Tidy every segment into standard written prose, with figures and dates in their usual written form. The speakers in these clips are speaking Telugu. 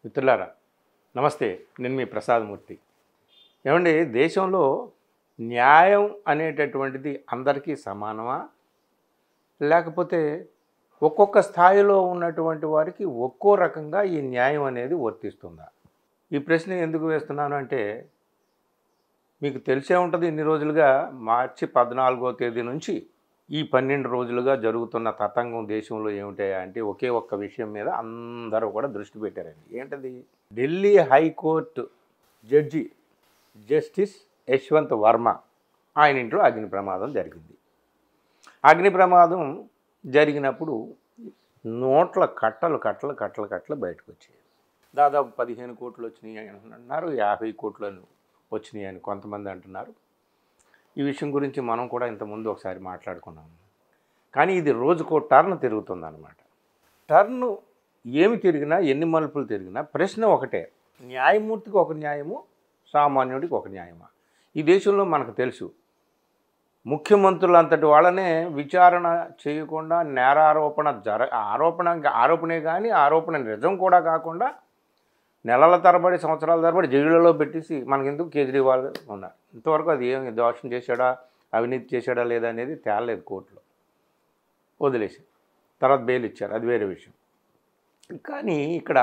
మిత్రులారా నమస్తే, నేను మీ ప్రసాదమూర్తి. ఏమండి, దేశంలో న్యాయం అనేటటువంటిది అందరికీ సమానమా, లేకపోతే ఒక్కొక్క స్థాయిలో ఉన్నటువంటి వారికి ఒక్కో రకంగా ఈ న్యాయం అనేది వర్తిస్తుందా? ఈ ప్రశ్న ఎందుకు వేస్తున్నాను అంటే, మీకు తెలిసే ఉంటుంది, ఇన్ని రోజులుగా మార్చి 14వ తేదీ నుంచి ఈ 12 రోజులుగా జరుగుతున్న తతంగం దేశంలో ఏమిటాయా అంటే, ఒకే ఒక్క విషయం మీద అందరూ కూడా దృష్టి పెట్టారండి. ఏంటది? Delhi high court judge justice Yashwant Varma ఆయన ఇంట్లో అగ్ని ప్రమాదం జరిగింది. అగ్ని ప్రమాదం జరిగినప్పుడు నోట్ల కట్టలు బయటకు వచ్చాయి. దాదాపు 15 కోట్లు వచ్చినాయి అని అంటున్నారు, 50 కోట్లు వచ్చినాయి అని కొంతమంది అంటున్నారు. ఈ విషయం గురించి మనం కూడా ఇంతకుముందు ఒకసారి మాట్లాడుకున్నాము. కానీ ఇది రోజుకో టర్న్ తిరుగుతుందన్నమాట. టర్ను ఏమి తిరిగినా, ఎన్ని మలుపులు తిరిగినా ప్రశ్న ఒకటే: న్యాయమూర్తికి ఒక న్యాయము, సామాన్యుడికి ఒక న్యాయమా? ఈ దేశంలో మనకు తెలుసు, ముఖ్యమంత్రులంతటి వాళ్ళనే విచారణ చేయకుండా నేరారోపణ ఆరోపణే కానీ ఆరోపణ నిజం కూడా కాకుండా నెలల తరబడి సంవత్సరాల తరబడి జైళ్ళలో పెట్టేసి మనకెందుకు కేజ్రీవాల్ ఉన్నారు. ఇంతవరకు అది ఏమి దోషం చేశాడా, అవినీతి చేశాడా లేదా అనేది తేలలేదు, కోర్టులో వదిలేసి తర్వాత బెయిల్ ఇచ్చారు, అది వేరే విషయం. కానీ ఇక్కడ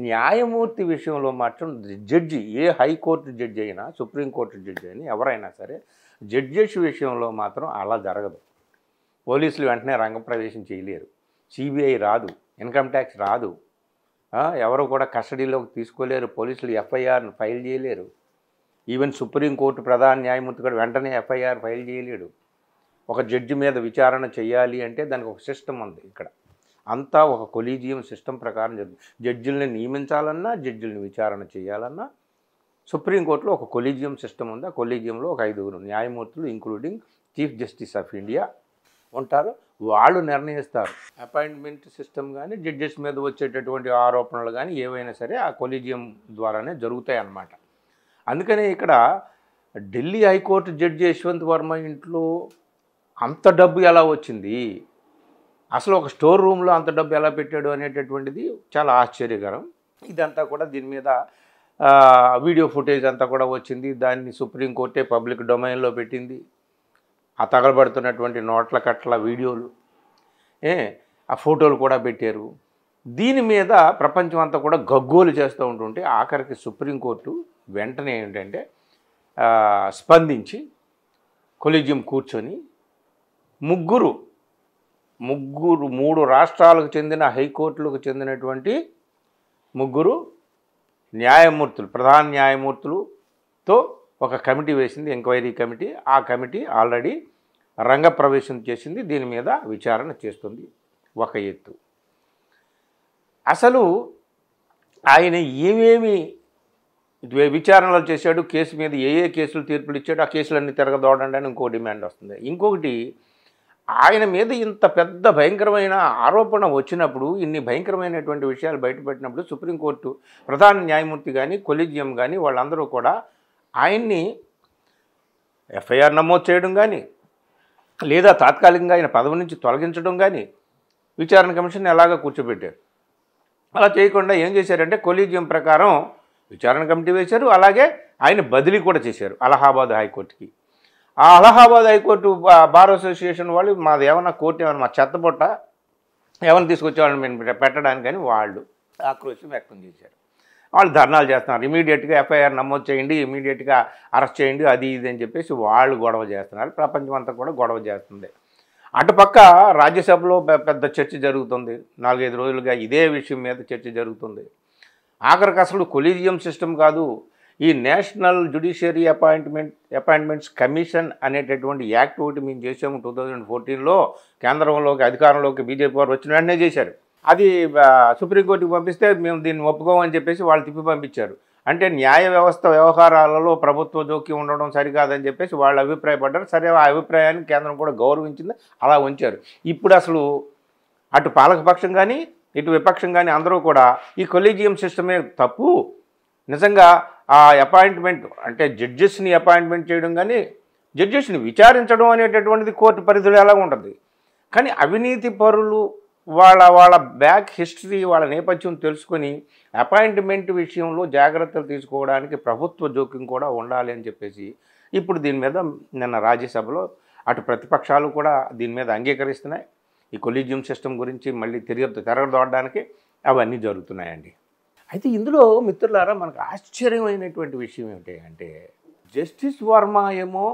న్యాయమూర్తి విషయంలో మాత్రం జడ్జి, ఏ హైకోర్టు జడ్జి అయినా, సుప్రీంకోర్టు జడ్జి అయినా, ఎవరైనా సరే జడ్జెస్ విషయంలో మాత్రం అలా జరగదు. పోలీసులు వెంటనే రంగప్రవేశం చేయలేరు, సిబిఐ రాదు, ఇన్కమ్ ట్యాక్స్ రాదు, ఎవరు కూడా కస్టడీలోకి తీసుకోలేరు, పోలీసులు ఎఫ్ఐఆర్ను ఫైల్ చేయలేరు. ఈవెన్ సుప్రీంకోర్టు ప్రధాన న్యాయమూర్తి కూడా వెంటనే ఎఫ్ఐఆర్ ఫైల్ చేయలేడు. ఒక జడ్జి మీద విచారణ చేయాలి అంటే దానికి ఒక సిస్టమ్ ఉంది. ఇక్కడ అంతా ఒక కొలీజియం సిస్టమ్ ప్రకారం జరుగుతుంది. జడ్జిల్ని నియమించాలన్నా, జడ్జిల్ని విచారణ చేయాలన్నా సుప్రీంకోర్టులో ఒక కొలీజియం సిస్టమ్ ఉంది. ఆ కొలీజియంలో ఒక 5 న్యాయమూర్తులు including chief justice of India ఉంటారు. వాళ్ళు నిర్ణయిస్తారు. అపాయింట్మెంట్ సిస్టమ్ కానీ, జడ్జెస్ మీద వచ్చేటటువంటి ఆరోపణలు కానీ ఏవైనా సరే ఆ కొలీజియం ద్వారానే జరుగుతాయి అన్నమాట. అందుకనే ఇక్కడ ఢిల్లీ హైకోర్టు జడ్జి యశ్వంత్ వర్మ ఇంట్లో అంత డబ్బు ఎలా వచ్చింది, అసలు ఒక స్టోర్ రూమ్లో అంత డబ్బు ఎలా పెట్టాడు అనేటటువంటిది చాలా ఆశ్చర్యకరం. ఇదంతా కూడా దీని మీద వీడియో ఫుటేజ్ అంతా కూడా వచ్చింది. దాన్ని సుప్రీంకోర్టే పబ్లిక్ డొమైన్లో పెట్టింది. ఆ తగలబడుతున్నటువంటి నోట్ల కట్టల వీడియోలు, ఆ ఫోటోలు కూడా పెట్టారు. దీని మీద ప్రపంచం అంతా కూడా గగ్గోలు చేస్తూ ఉంటుంటే ఆఖరికి సుప్రీంకోర్టు వెంటనే ఏంటంటే స్పందించి కొలీజియం కూర్చొని ముగ్గురు 3 రాష్ట్రాలకు చెందిన హైకోర్టులకు చెందినటువంటి 3 న్యాయమూర్తులు, ప్రధాన న్యాయమూర్తులతో ఒక కమిటీ వేసింది, ఎంక్వైరీ కమిటీ. ఆ కమిటీ ఆల్రెడీ రంగప్రవేశం చేసింది, దీని మీద విచారణ చేస్తుంది. ఒక ఎత్తు. అసలు ఆయన ఏమేమి విచారణలు చేశాడు, కేసు మీద ఏ కేసులు తీర్పులు ఇచ్చాడు, ఆ కేసులన్నీ తిరగదోడండి అని ఇంకో డిమాండ్ వస్తుంది. ఇంకొకటి, ఆయన మీద ఇంత పెద్ద భయంకరమైన ఆరోపణ వచ్చినప్పుడు, ఇన్ని భయంకరమైనటువంటి విషయాలు బయటపెట్టినప్పుడు సుప్రీంకోర్టు ప్రధాన న్యాయమూర్తి కానీ, కొలీజియం కానీ వాళ్ళందరూ కూడా ఆయన్ని ఎఫ్ఐఆర్ నమోదు చేయడం కానీ, లేదా తాత్కాలికంగా ఆయన పదవి నుంచి తొలగించడం కానీ విచారణ కమిషన్ ఎలాగ కూర్చోబెట్టారు. అలా చేయకుండా ఏం చేశారంటే కొలీజియం ప్రకారం విచారణ కమిటీ వేశారు. అలాగే ఆయన బదిలీ కూడా చేశారు అలహాబాద్ హైకోర్టుకి. ఆ అలహాబాద్ హైకోర్టు బార్ అసోసియేషన్ వాళ్ళు, మాది ఏమన్నా కోర్టు ఏమన్నా మా చెత్తబొట్ట ఏమైనా తీసుకొచ్చేవాళ్ళని మేము పెట్టడానికి కానీ వాళ్ళు ఆక్రోశం వ్యక్తం చేశారు. వాళ్ళు ధర్నాలు చేస్తున్నారు, ఇమీడియట్గా ఎఫ్ఐఆర్ నమోదు చేయండి, ఇమీడియట్గా అరెస్ట్ చేయండి, అది ఇది అని చెప్పేసి వాళ్ళు గొడవ చేస్తున్నారు. ప్రపంచం అంతా కూడా గొడవ చేస్తుంది. అటుపక్క రాజ్యసభలో పెద్ద చర్చ జరుగుతుంది. 4-5 రోజులుగా ఇదే విషయం మీద చర్చ జరుగుతుంది. ఆఖరికి అసలు కొలీజియం సిస్టమ్ కాదు, ఈ నేషనల్ జ్యుడిషియరీ అపాయింట్మెంట్స్ కమిషన్ అనేటటువంటి యాక్ట్ ఒకటి మేము చేసాము 2014లో. కేంద్రంలోకి అధికారంలోకి బీజేపీ వారు వచ్చిన వెంటనే చేశారు. అది సుప్రీంకోర్టుకి పంపిస్తే మేము దీన్ని ఒప్పుకోమని చెప్పేసి వాళ్ళు తిప్పి పంపించారు. అంటే న్యాయ వ్యవస్థ వ్యవహారాలలో ప్రభుత్వ జోక్యం ఉండడం సరికాదని చెప్పేసి వాళ్ళు అభిప్రాయపడ్డారు. సరే, ఆ అభిప్రాయాన్ని కేంద్రం కూడా గౌరవించింది, అలా ఉంచారు. ఇప్పుడు అసలు అటు పాలకపక్షం కానీ, ఇటు విపక్షం కానీ అందరూ కూడా ఈ కొలీజియం సిస్టమే తప్పు, నిజంగా ఆ అపాయింట్మెంట్ అంటే జడ్జెస్ని అపాయింట్మెంట్ చేయడం కానీ, జడ్జెస్ని విచారించడం అనేటటువంటిది కోర్టు పరిధిలో ఎలా ఉంటుంది. కానీ అవినీతి పరులు వాళ్ళ బ్యాక్ హిస్టరీ, వాళ్ళ నేపథ్యం తెలుసుకొని అపాయింట్మెంట్ విషయంలో జాగ్రత్తలు తీసుకోవడానికి ప్రభుత్వ జోక్యం కూడా ఉండాలి అని చెప్పేసి ఇప్పుడు దీని మీద నిన్న రాజ్యసభలో అటు ప్రతిపక్షాలు కూడా దీని మీద అంగీకరిస్తున్నాయి. ఈ కొలీజియం సిస్టమ్ గురించి మళ్ళీ తిరగదోడడానికి అవన్నీ జరుగుతున్నాయండి. అయితే ఇందులో మిత్రులారా మనకు ఆశ్చర్యమైనటువంటి విషయం ఏమిటి అంటే, జస్టిస్ వర్మ ఏమో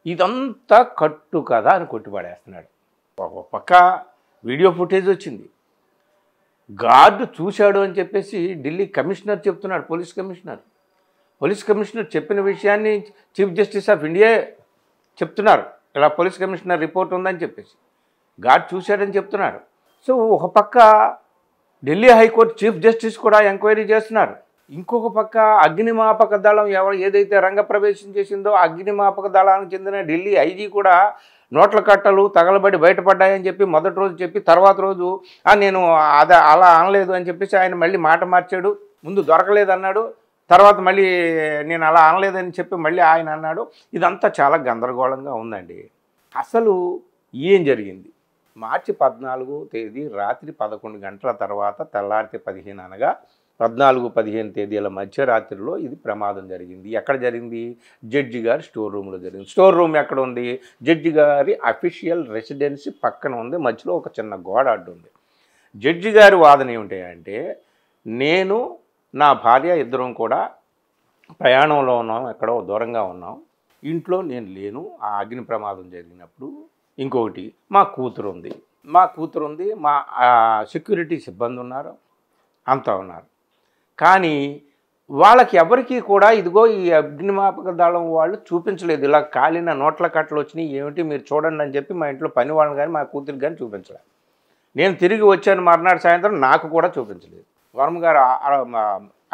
ఇదంతా కట్టు కదా అని కొట్టిపడేస్తున్నాడు. ఒక పక్క వీడియో ఫుటేజ్ వచ్చింది, గార్డు చూశాడు అని చెప్పేసి ఢిల్లీ కమిషనర్ చెప్తున్నాడు. పోలీస్ కమిషనర్ చెప్పిన విషయాన్ని చీఫ్ జస్టిస్ ఆఫ్ ఇండియా చెప్తున్నారు. ఇలా పోలీస్ కమిషనర్ రిపోర్ట్ ఉందని చెప్పేసి గార్డు చూశాడని చెప్తున్నాడు. సో ఒక పక్క ఢిల్లీ హైకోర్టు చీఫ్ జస్టిస్ కూడా ఎంక్వైరీ చేస్తున్నారు. ఇంకొక పక్క అగ్నిమాపక దళం ఏదైతే రంగప్రవేశం చేసిందో అగ్నిమాపక దళానికి చెందిన ఢిల్లీ ఐజీ కూడా నోట్ల కట్టలు తగలబడి బయటపడ్డాయని చెప్పి మొదటి రోజు చెప్పి తర్వాత రోజు నేను అలా అనలేదు అని చెప్పేసి ఆయన మళ్ళీ మాట మార్చాడు. ముందు దొరకలేదన్నాడు, తర్వాత మళ్ళీ నేను అలా అనలేదని చెప్పి మళ్ళీ ఆయన అన్నాడు. ఇదంతా చాలా గందరగోళంగా ఉందండి. అసలు ఏం జరిగింది? మార్చి 14వ తేదీ రాత్రి 11 గంటల తర్వాత తెల్లారితే 15 అనగా 14-15 తేదీల మధ్యరాత్రిలో ఇది ప్రమాదం జరిగింది. ఎక్కడ జరిగింది? జడ్జి గారి స్టోర్ రూమ్లో జరిగింది. స్టోర్ రూమ్ ఎక్కడ ఉంది? జడ్జి గారి అఫీషియల్ రెసిడెన్సీ పక్కన ఉంది. మధ్యలో ఒక చిన్న గోడ అడ్డు ఉంది. జడ్జి గారి వాదన ఏమిటంటే, నేను నా భార్య ఇద్దరం కూడా ప్రయాణంలో ఉన్నాం, ఎక్కడో దూరంగా ఉన్నాం, ఇంట్లో నేను లేను ఆ అగ్ని ప్రమాదం జరిగినప్పుడు. ఇంకొకటి మా కూతురు ఉంది, మా సెక్యూరిటీ సిబ్బంది ఉన్నారు, అంతా ఉన్నారు. కానీ వాళ్ళకి ఎవరికి కూడా ఇదిగో ఈ అగ్నిమాపక దళం వాళ్ళు చూపించలేదు. ఇలా కాలిన నోట్ల కట్టలు వచ్చినాయి, ఏమిటి మీరు చూడండి అని చెప్పి మా ఇంట్లో పని వాళ్ళని కానీ మా కూతురికి కానీ చూపించలేదు. నేను తిరిగి వచ్చాను మర్నాడు సాయంత్రం, నాకు కూడా చూపించలేదు. వర్మ గారు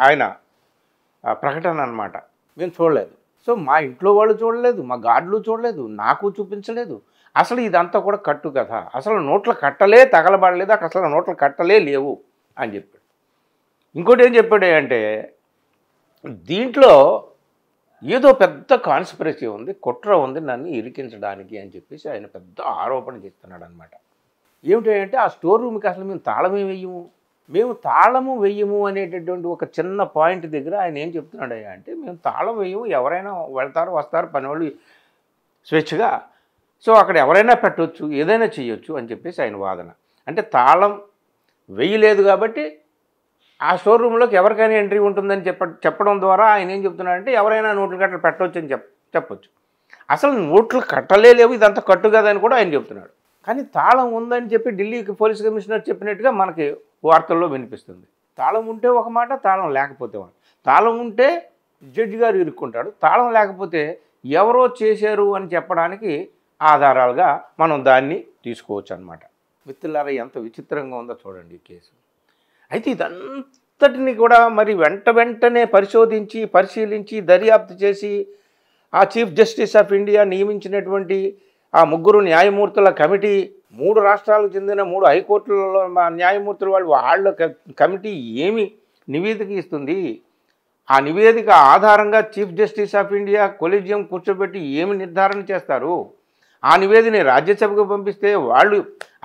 ఆయన ప్రకటన అన్నమాట, మేము చూడలేదు. సో మా ఇంట్లో వాళ్ళు చూడలేదు, మా గార్డులు చూడలేదు, నాకు చూపించలేదు. అసలు ఇదంతా కూడా కట్టు కదా, అసలు నోట్ల కట్టలే తగలబడలేదు, అసలు నోట్ల కట్టలే లేవు అని చెప్పాడు. ఇంకోటి ఏం చెప్పాడు అంటే, దీంట్లో ఏదో పెద్ద కాన్స్పిరసీ ఉంది, కుట్ర ఉంది నన్ను ఇరికించడానికి అని చెప్పేసి ఆయన పెద్ద ఆరోపణ చేస్తున్నాడు అనమాట. ఏమిటంటే ఆ స్టోర్ రూమ్కి అసలు మేము తాళము వెయ్యము అనేటటువంటి ఒక చిన్న పాయింట్ దగ్గర ఆయన ఏం చెప్తున్నాడు అంటే, మేము తాళం వేయము, ఎవరైనా వెళ్తారు వస్తారు పనివాళ్ళు స్వేచ్ఛగా, సో అక్కడ ఎవరైనా పెట్టవచ్చు, ఏదైనా చేయొచ్చు అని చెప్పేసి ఆయన వాదన. అంటే తాళం వేయలేదు కాబట్టి ఆ స్టోర్ రూమ్లోకి ఎవరికైనా ఎంట్రీ ఉంటుందని చెప్పడం ద్వారా ఆయన ఏం చెప్తున్నాడంటే, ఎవరైనా నోట్లు కట్టలు పెట్టవచ్చు అని చెప్పొచ్చు. అసలు నోట్లు కట్టలే లేవు, ఇదంతా కట్టు కదని కూడా ఆయన చెప్తున్నాడు. కానీ తాళం ఉందని చెప్పి ఢిల్లీకి పోలీస్ కమిషనర్ చెప్పినట్టుగా మనకి వార్తల్లో వినిపిస్తుంది. తాళం ఉంటే ఒక మాట, తాళం లేకపోతే ఒక. తాళం ఉంటే జడ్జి గారు ఇరుక్కుంటాడు, తాళం లేకపోతే ఎవరో చేశారు అని చెప్పడానికి ఆధారాలుగా మనం దాన్ని తీసుకోవచ్చు అన్నమాట. మిత్రులారా, ఎంత విచిత్రంగా ఉందో చూడండి ఈ కేసు. అయితే ఇదంతటిని కూడా మరి వెంటనే పరిశీలించి దర్యాప్తు చేసి ఆ చీఫ్ జస్టిస్ ఆఫ్ ఇండియా నియమించినటువంటి ఆ 3 న్యాయమూర్తుల కమిటీ, 3 రాష్ట్రాలకు చెందిన 3 హైకోర్టులలో న్యాయమూర్తుల వాళ్ళ కమిటీ ఏమి నివేదిక ఇస్తుంది, ఆ నివేదిక ఆధారంగా chief justice of India collegium కూర్చోబెట్టి ఏమి నిర్ధారణ చేస్తారు, ఆ నివేదికని రాజ్యసభకు పంపిస్తే వాళ్ళు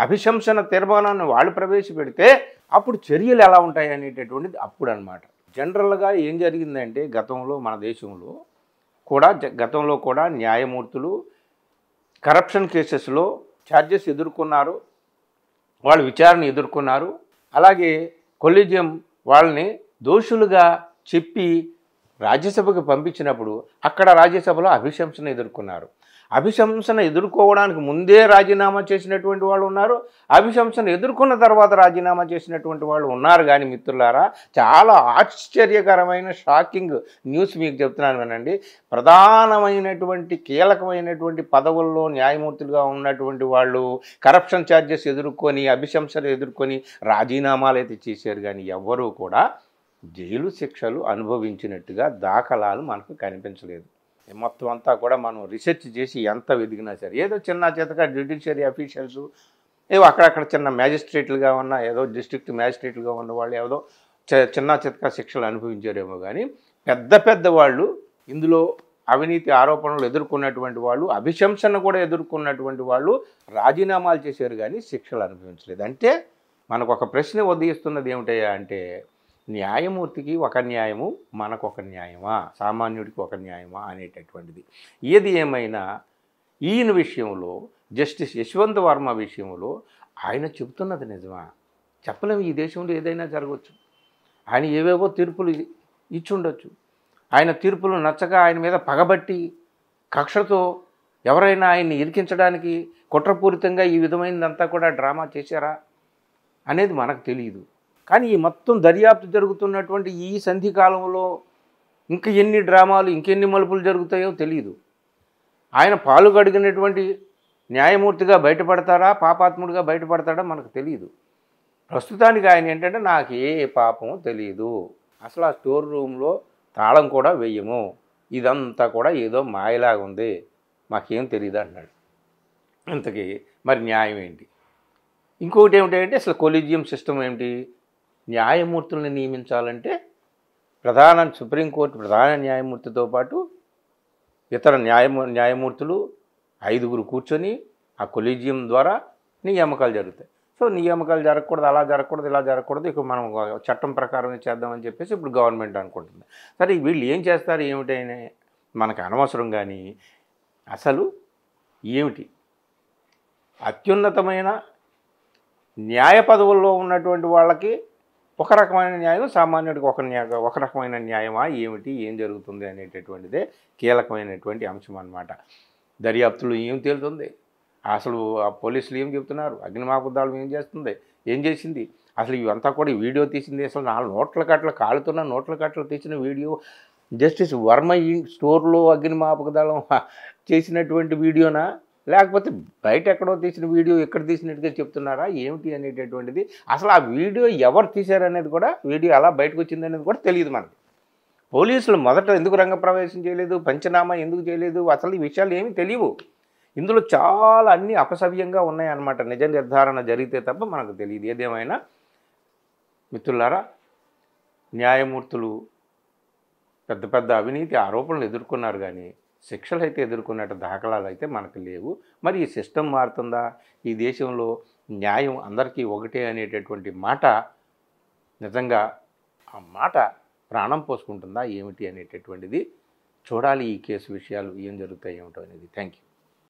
అభిశంసన తీర్మానాన్ని వాళ్ళు ప్రవేశపెడితే అప్పుడు చర్యలు ఎలా ఉంటాయి అనేటటువంటిది అప్పుడు అన్నమాట. జనరల్గా ఏం జరిగిందంటే, మన దేశంలో కూడా న్యాయమూర్తులు కరప్షన్ కేసెస్లో ఛార్జెస్ ఎదుర్కొన్నారు, వాళ్ళు విచారణ ఎదుర్కొన్నారు. అలాగే కొలీజియం వాళ్ళని దోషులుగా చెప్పి రాజ్యసభకు పంపించినప్పుడు అక్కడ రాజ్యసభలో అభిశంసన ఎదుర్కొన్నారు. అభిశంసన ఎదుర్కోవడానికి ముందే రాజీనామా చేసినటువంటి వాళ్ళు ఉన్నారు, అభిశంసన ఎదుర్కొన్న తర్వాత రాజీనామా చేసినటువంటి వాళ్ళు ఉన్నారు. కానీ మిత్రులారా, చాలా ఆశ్చర్యకరమైన షాకింగ్ న్యూస్ మీకు చెప్తున్నాను వినండి. ప్రధానమైనటువంటి కీలకమైనటువంటి పదవుల్లో న్యాయమూర్తులుగా ఉన్నటువంటి వాళ్ళు కరప్షన్ ఛార్జెస్ ఎదుర్కొని అభిశంసన ఎదుర్కొని రాజీనామాలు అయితే చేశారు. కానీ ఎవ్వరూ కూడా జైలు శిక్షలు అనుభవించినట్టుగా దాఖలాలు మనకు కనిపించలేదు. మొత్తం అంతా కూడా మనం రీసెర్చ్ చేసి ఎంత వెదిగినా సరే, ఏదో చిన్న చేతగా జ్యుడిషియరీ అఫీషియల్స్, ఏవో అక్కడక్కడ చిన్న మ్యాజిస్ట్రేట్లుగా ఉన్న, ఏదో డిస్ట్రిక్ట్ మ్యాజిస్ట్రేట్లుగా ఉన్న వాళ్ళు ఏదో చిన్న చితక శిక్షలు అనుభవించారేమో. కానీ పెద్ద వాళ్ళు, ఇందులో అవినీతి ఆరోపణలు ఎదుర్కొన్నటువంటి వాళ్ళు, అభిశంసన కూడా ఎదుర్కొన్నటువంటి వాళ్ళు రాజీనామాలు చేశారు కానీ శిక్షలు అనుభవించలేదు. అంటే మనకు ఒక ప్రశ్న ఉదయిస్తున్నది ఏమిటయ్యా అంటే, న్యాయమూర్తికి ఒక న్యాయము, మనకొక న్యాయమా, సామాన్యుడికి ఒక న్యాయమా అనేటటువంటిది. ఏది ఏమైనా ఈయన విషయంలో, జస్టిస్ యశ్వంత్ వర్మ విషయంలో ఆయన చెబుతున్నది నిజమా? చెప్పలేము. ఈ దేశంలో ఏదైనా జరగవచ్చు. ఆయన ఏవేవో తీర్పులు ఇచ్చుండొచ్చు. ఆయన తీర్పులు నచ్చక ఆయన మీద పగబట్టి కక్షతో ఎవరైనా ఆయన్ని ఇరికించడానికి కుట్రపూరితంగా ఈ విధమైనదంతా కూడా డ్రామా చేశారా అనేది మనకు తెలియదు. కానీ ఈ మొత్తం దర్యాప్తు జరుగుతున్నటువంటి ఈ సంధి కాలంలో ఇంక ఎన్ని డ్రామాలు, ఇంకెన్ని మలుపులు జరుగుతాయో తెలియదు. ఆయన పాలుగడిగినటువంటి న్యాయమూర్తిగా బయటపడతారా, పాపాత్ముడిగా బయటపడతాడా మనకు తెలియదు. ప్రస్తుతానికి ఆయన ఏంటంటే, నాకు ఏ పాపము తెలియదు, అసలు ఆ స్టోర్ రూమ్లో తాళం కూడా వెయ్యము, ఇదంతా కూడా ఏదో మాయలాగా ఉంది, మాకేం తెలియదు అంటున్నాడు. ఇంతకీ మరి న్యాయం ఏంటి? ఇంకొకటి ఏమిటంటే, అసలు కొలీజియం సిస్టమ్ ఏమిటి? న్యాయమూర్తులను నియమించాలంటే సుప్రీంకోర్టు ప్రధాన న్యాయమూర్తితో పాటు ఇతర న్యాయమూర్తులు 5గురు కూర్చొని ఆ కొలీజియం ద్వారా నియామకాలు జరుగుతాయి. సో నియామకాలు జరగకూడదు, అలా జరగకూడదు, ఇలా జరగకూడదు, ఇక మనం చట్టం ప్రకారం చేద్దామని చెప్పేసి ఇప్పుడు గవర్నమెంట్ అనుకుంటుంది. సరే వీళ్ళు ఏం చేస్తారు ఏమిటైనా మనకు అనవసరం. కానీ అసలు ఏమిటి అత్యున్నతమైన న్యాయ పదవుల్లో ఉన్నటువంటి వాళ్ళకి ఒక రకమైన న్యాయం, సామాన్యుడికి ఒక రకమైన న్యాయమా ఏమిటి, ఏం జరుగుతుంది అనేటటువంటిదే కీలకమైనటువంటి అంశం అన్నమాట. దర్యాప్తులు ఏం తేలుతుంది, అసలు ఆ పోలీసులు ఏం చెబుతున్నారు, అగ్నిమాపక దళం ఏం చేసింది, అసలు ఇవంతా కూడా వీడియో తీసింది అసలు 4 నోట్ల కట్టలు కాలుతున్న నోట్ల కట్టలు తీసిన వీడియో జస్టిస్ వర్మ ఈ స్టోర్లో అగ్నిమాపక దళం చేసినటువంటి వీడియోనా, లేకపోతే బయట ఎక్కడో తీసిన వీడియో ఎక్కడ తీసినట్టుగా చెప్తున్నారా ఏమిటి అనేటటువంటిది, అసలు ఆ వీడియో ఎవరు తీశారనేది కూడా, వీడియో ఎలా బయటకు వచ్చింది అనేది కూడా తెలియదు మనకి. పోలీసులు మొదట ఎందుకు రంగప్రవేశం చేయలేదు, పంచనామా ఎందుకు చేయలేదు, అసలు ఈ విషయాలు ఏమీ తెలియవు. ఇందులో చాలా అన్నీ అపసవ్యంగా ఉన్నాయన్నమాట. నిజ నిర్ధారణ జరిగితే తప్ప మనకు తెలియదు. ఏదేమైనా మిత్రులారా, న్యాయమూర్తులు పెద్ద పెద్ద అవినీతి ఆరోపణలు ఎదుర్కొన్నారు, కానీ శిక్షలు అయితే ఎదుర్కొన్నట్టు దాఖలాలు అయితే మనకు లేవు. మరి ఈ సిస్టమ్ మారుతుందా, ఈ దేశంలో న్యాయం అందరికీ ఒకటే అనేటటువంటి మాట నిజంగా ఆ మాట ప్రాణం పోసుకుంటుందా ఏమిటి అనేటటువంటిది చూడాలి. ఈ కేసు విషయాలు ఏం జరుగుతాయి ఏమిటో అనేది. Thank you.